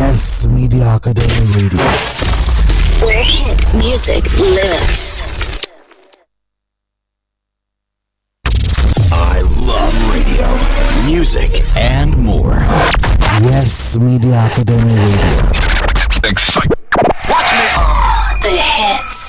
Yes Media Academy Radio, where hit music lives. I love radio, music, and more. Yes Media Academy Radio. Excite. Watch me. Oh, the hits.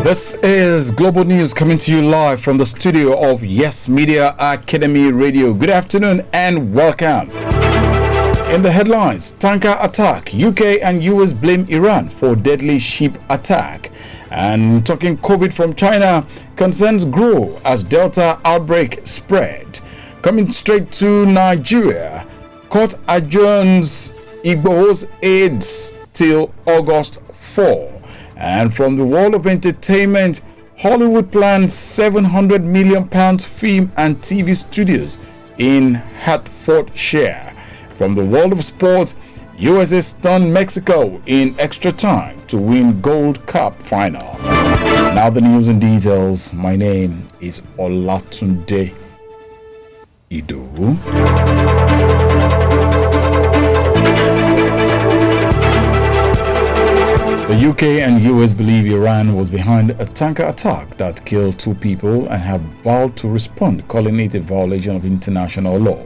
This is Global News coming to you live from the studio of Yes Media Academy Radio. Good afternoon and welcome. In the headlines, tanker attack. UK and US blame Iran for deadly ship attack. And talking COVID from China, concerns grow as Delta outbreak spread. Coming straight to Nigeria, court adjourns Igbowu's aids till August 4. And from the world of entertainment, Hollywood plans £700 million film and TV studios in Hertfordshire. From the world of sports, USA stunned Mexico in extra time to win Gold Cup final. Now the news and details. My name is Olatunde Idowu. The UK and US believe Iran was behind a tanker attack that killed 2 people and have vowed to respond, calling it a violation of international law.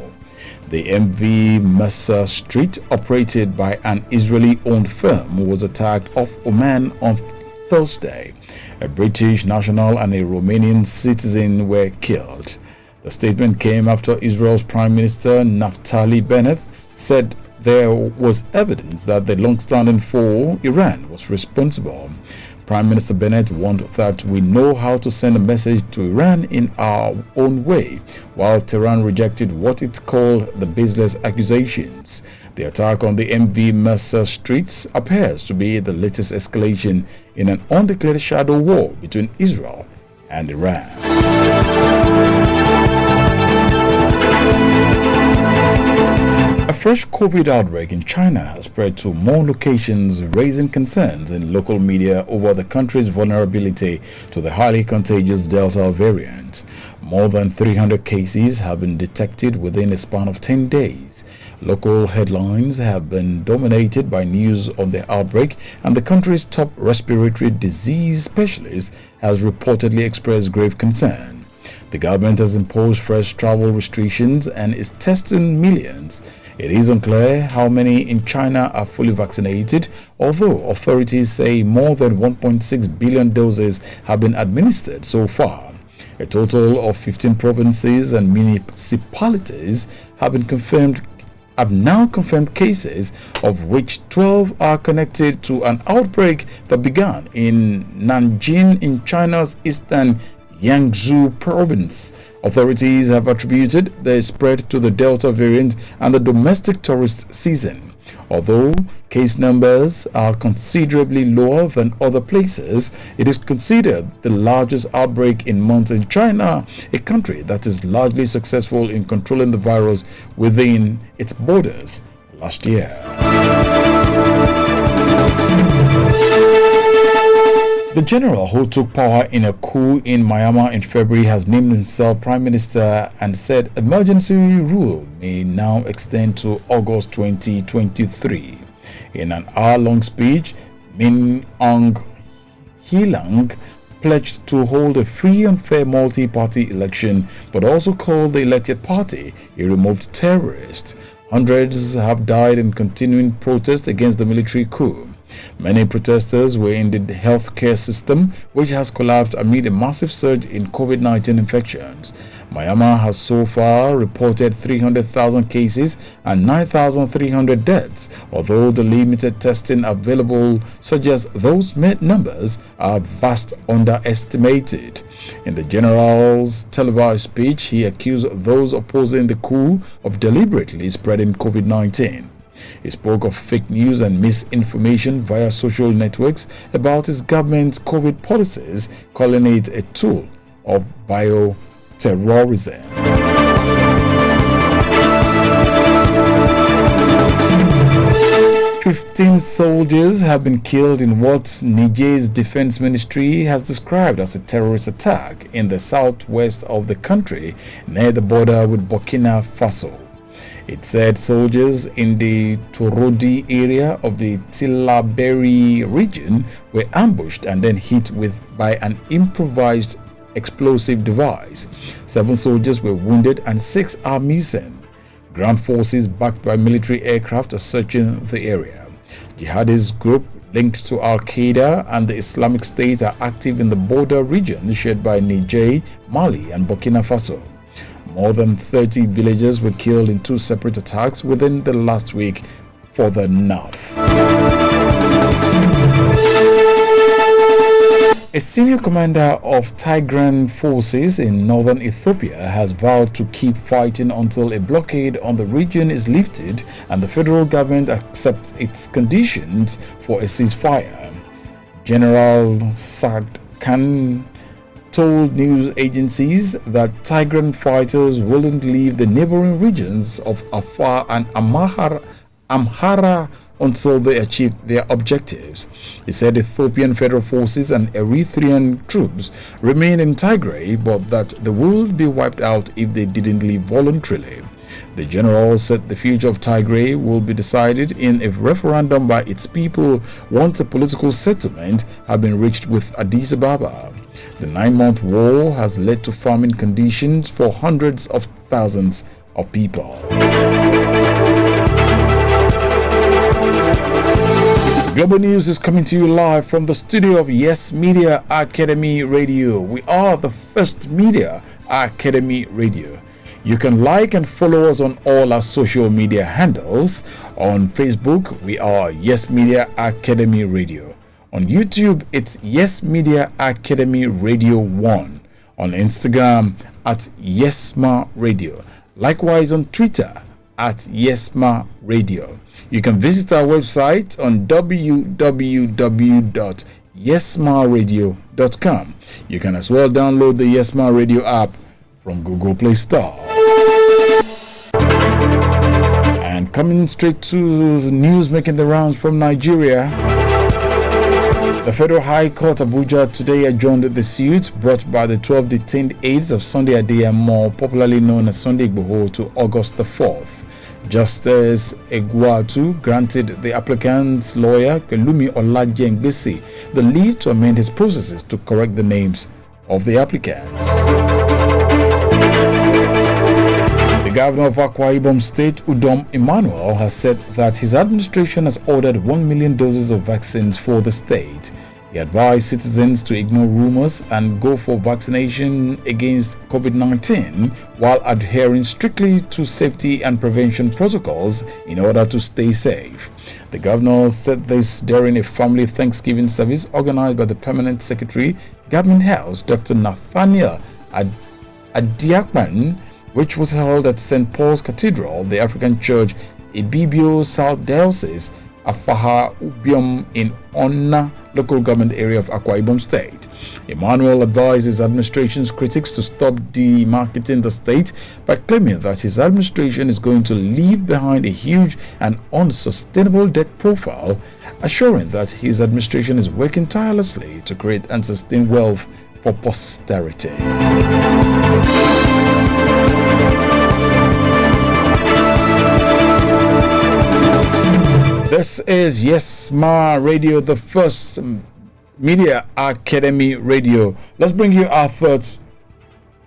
The MV Mercer Street, operated by an Israeli-owned firm, was attacked off Oman on Thursday. A British national and a Romanian citizen were killed. The statement came after Israel's Prime Minister Naftali Bennett said there was evidence that the long-standing foe, Iran, was responsible. Prime Minister Bennett warned that we know how to send a message to Iran in our own way, while Tehran rejected what it called the baseless accusations. The attack on the MV Mercer Streets appears to be the latest escalation in an undeclared shadow war between Israel and Iran. A fresh COVID outbreak in China has spread to more locations, raising concerns in local media over the country's vulnerability to the highly contagious Delta variant. More than 300 cases have been detected within a span of 10 days. Local headlines have been dominated by news on the outbreak, and the country's top respiratory disease specialist has reportedly expressed grave concern. The government has imposed fresh travel restrictions and is testing millions. It is unclear how many in China are fully vaccinated, although authorities say more than 1.6 billion doses have been administered so far. A total of 15 provinces and municipalities have now confirmed cases, of which 12 are connected to an outbreak that began in Nanjing in China's eastern Yangzhou province. Authorities have attributed the spread to the Delta variant and the domestic tourist season. Although case numbers are considerably lower than other places, it is considered the largest outbreak in months in China, a country that is largely successful in controlling the virus within its borders last year. The general who took power in a coup in Myanmar in February has named himself Prime Minister and said emergency rule may now extend to August 2023. In an hour-long speech, Min Aung Hlaing pledged to hold a free and fair multi-party election, but also called the elected party a removed terrorist. Hundreds have died in continuing protests against the military coup. Many protesters were in the healthcare system, which has collapsed amid a massive surge in COVID-19 infections. Myanmar has so far reported 300,000 cases and 9,300 deaths, although the limited testing available suggests those numbers are vastly underestimated. In the general's televised speech, he accused those opposing the coup of deliberately spreading COVID-19. He spoke of fake news and misinformation via social networks about his government's COVID policies, calling it a tool of terrorism. 15 soldiers have been killed in what Niger's defense ministry has described as a terrorist attack in the southwest of the country near the border with Burkina Faso. It said soldiers in the Torodi area of the Tillaberi region were ambushed and then hit by an improvised explosive device. 7 soldiers were wounded and 6 are missing. Ground forces backed by military aircraft are searching the area. Jihadist group linked to Al-Qaeda and the Islamic State are active in the border region shared by Niger, Mali and Burkina Faso. More than 30 villagers were killed in 2 separate attacks within the last week for the north. A senior commander of Tigrayan forces in northern Ethiopia has vowed to keep fighting until a blockade on the region is lifted and the federal government accepts its conditions for a ceasefire. General Saad Khan told news agencies that Tigrayan fighters wouldn't leave the neighboring regions of Afar and Amhara until they achieve their objectives. He said Ethiopian federal forces and Eritrean troops remain in Tigray, but that the world be wiped out if they didn't leave voluntarily. The general said the future of Tigray will be decided in a referendum by its people once a political settlement has been reached with Addis Ababa. The 9-month war has led to famine conditions for hundreds of thousands of people. Global News is coming to you live from the studio of Yes Media Academy Radio. We are the first Media Academy Radio. You can like and follow us on all our social media handles. On Facebook, we are Yes Media Academy Radio. On YouTube, it's Yes Media Academy Radio 1. On Instagram, at Yesma Radio. Likewise on Twitter, at Yesma Radio. You can visit our website on www.yesmaradio.com. You can as well download the Yesma Radio app from Google Play Store. And coming straight to the news making the rounds from Nigeria, the Federal High Court Abuja today adjourned the suit brought by the 12 detained aides of Sunday Adeyemo, popularly known as Sunday Igboho, to August the 4th. Justice Egwatu granted the applicant's lawyer, Pelumi Olajengbesi, the leave to amend his processes to correct the names of the applicants. The governor of Akwa Ibom State, Udom Emmanuel, has said that his administration has ordered 1 million doses of vaccines for the state. He advised citizens to ignore rumors and go for vaccination against COVID-19 while adhering strictly to safety and prevention protocols in order to stay safe. The governor said this during a family Thanksgiving service organized by the Permanent Secretary, Government House, Dr. Nathaniel Adiakman, which was held at St. Paul's Cathedral, the African Church, Ibibio South Diocese, Afaha Ubium in Onna local government area of Akwa Ibom State. Emmanuel advised his administration's critics to stop demarketing the state by claiming that his administration is going to leave behind a huge and unsustainable debt profile, assuring that his administration is working tirelessly to create and sustain wealth for posterity. This is Yesma Radio, the first Media Academy Radio. Let's bring you our thoughts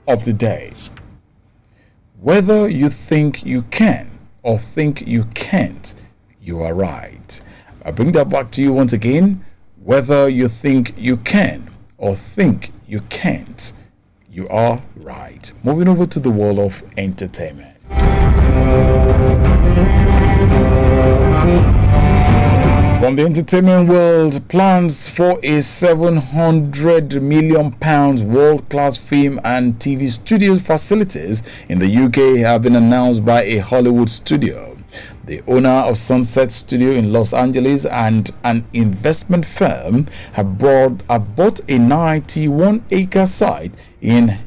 of the day. Whether you think you can or think you can't, you are right. I bring that back to you once again. Whether you think you can or think you can't, you are right. Moving over to the world of entertainment. From the entertainment world, plans for a £700 million world-class film and TV studio facilities in the UK have been announced by a Hollywood studio. The owner of Sunset Studio in Los Angeles and an investment firm have bought a 91-acre site in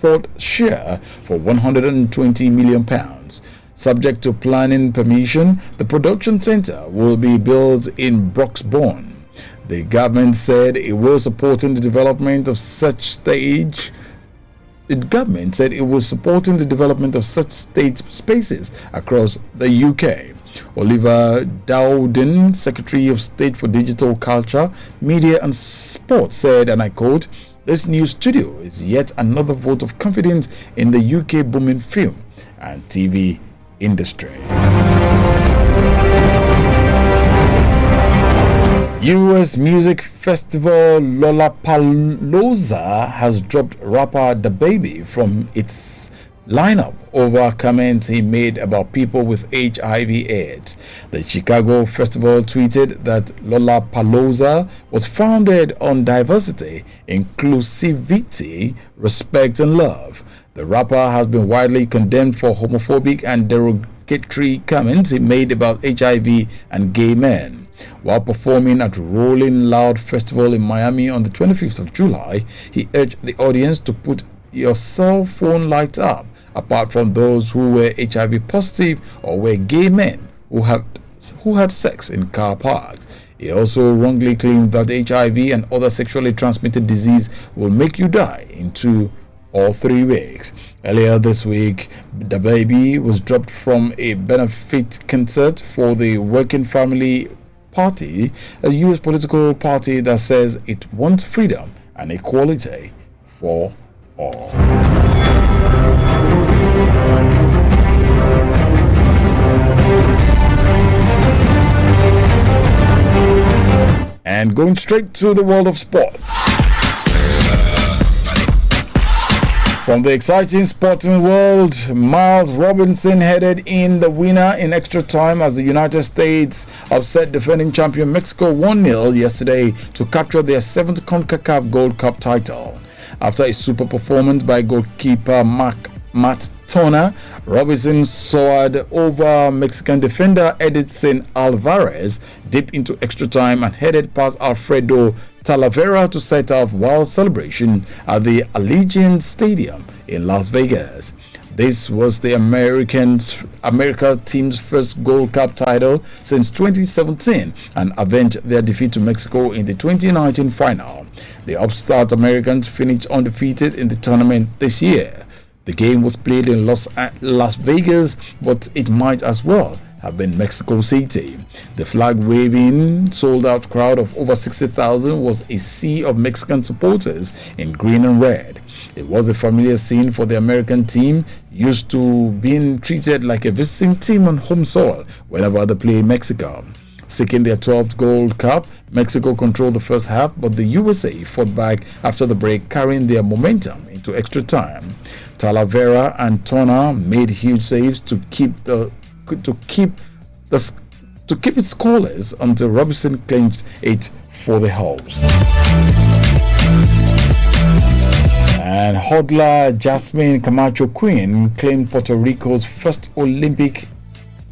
Hertfordshire for £120 million. Subject to planning permission, the production centre will be built in Broxbourne. The government said it was supporting the development of such stage. The government said it was supporting the development of such stage spaces across the UK. Oliver Dowden, Secretary of State for Digital Culture, Media and Sport, said, and I quote, "This new studio is yet another vote of confidence in the UK booming film and TV industry." US music festival Lollapalooza has dropped rapper DaBaby from its lineup over comments he made about people with HIV/AIDS. The Chicago festival tweeted that Lollapalooza was founded on diversity, inclusivity, respect, and love. The rapper has been widely condemned for homophobic and derogatory comments he made about HIV and gay men. While performing at Rolling Loud Festival in Miami on the 25th of July, he urged the audience to put your cell phone light up, apart from those who were HIV positive or were gay men who had sex in car parks. He also wrongly claimed that HIV and other sexually transmitted disease will make you die in 2 or 3 weeks. Earlier this week, DaBaby was dropped from a benefit concert for the Working Family Party, a U.S. political party that says it wants freedom and equality for all. And going straight to the world of sports. From the exciting sporting world, Miles Robinson headed in the winner in extra time as the United States upset defending champion Mexico 1-0 yesterday to capture their 7th CONCACAF Gold Cup title. After a super performance by goalkeeper Matt Turner, Robinson soared over Mexican defender Edson Alvarez deep into extra time and headed past Alfredo Talavera to set off wild celebration at the Allegiant Stadium in Las Vegas. This was the America team's first Gold Cup title since 2017 and avenged their defeat to Mexico in the 2019 final. The upstart Americans finished undefeated in the tournament this year. The game was played in Las Vegas, but it might as well have been Mexico City. The flag-waving, sold-out crowd of over 60,000 was a sea of Mexican supporters in green and red. It was a familiar scene for the American team, used to being treated like a visiting team on home soil whenever they play Mexico. Seeking their 12th Gold Cup, Mexico controlled the first half, but the USA fought back after the break, carrying their momentum into extra time. Talavera and Turner made huge saves to keep it scoreless until Robinson clinched it for the host. And hurdler Jasmine Camacho Quinn claimed Puerto Rico's first Olympic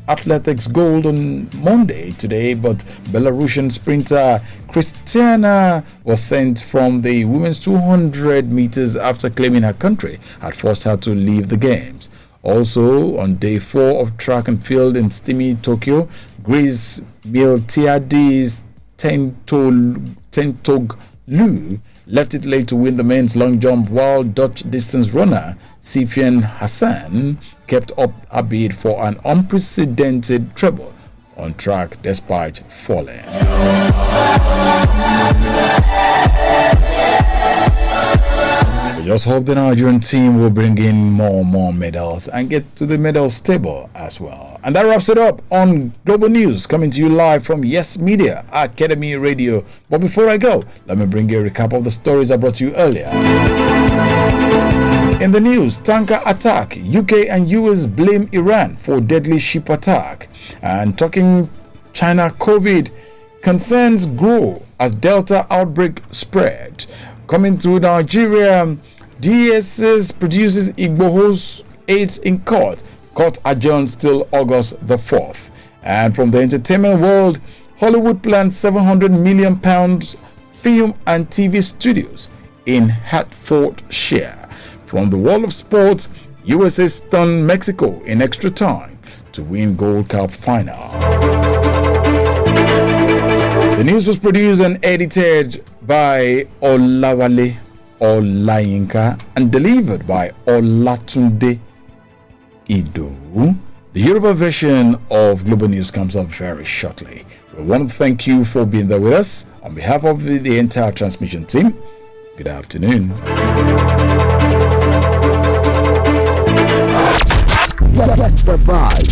athletics gold on Monday today, but Belarusian sprinter Christiana was sent from the women's 200 meters after claiming her country had forced her to leave the games. Also, on day 4 of track and field in steamy Tokyo, Greece Miltiades Tentoglu left it late to win the men's long jump, while Dutch distance runner Sifian Hassan kept up a bid for an unprecedented treble on track despite falling. We just hope the Nigerian team will bring in more medals and get to the medal table as well. And that wraps it up on Global News, coming to you live from Yes Media Academy Radio. But before I go, let me bring you a recap of the stories I brought to you earlier. In the news, tanker attack. UK and US blame Iran for deadly ship attack. And talking China COVID, concerns grow as Delta outbreak spread. Coming through Nigeria, DSS produces Igboho's aides in court. Court adjourned till August the 4th. And from the entertainment world, Hollywood plans £700 million film and TV studios in Hertfordshire. From the world of sports, USA stunned Mexico in extra time to win Gold Cup final. The news was produced and edited by Olawale Olayinka and delivered by Olatunde Idowu. The Yoruba version of Global News comes up very shortly. We want to thank you for being there with us. On behalf of the entire transmission team, good afternoon. Get the vibe.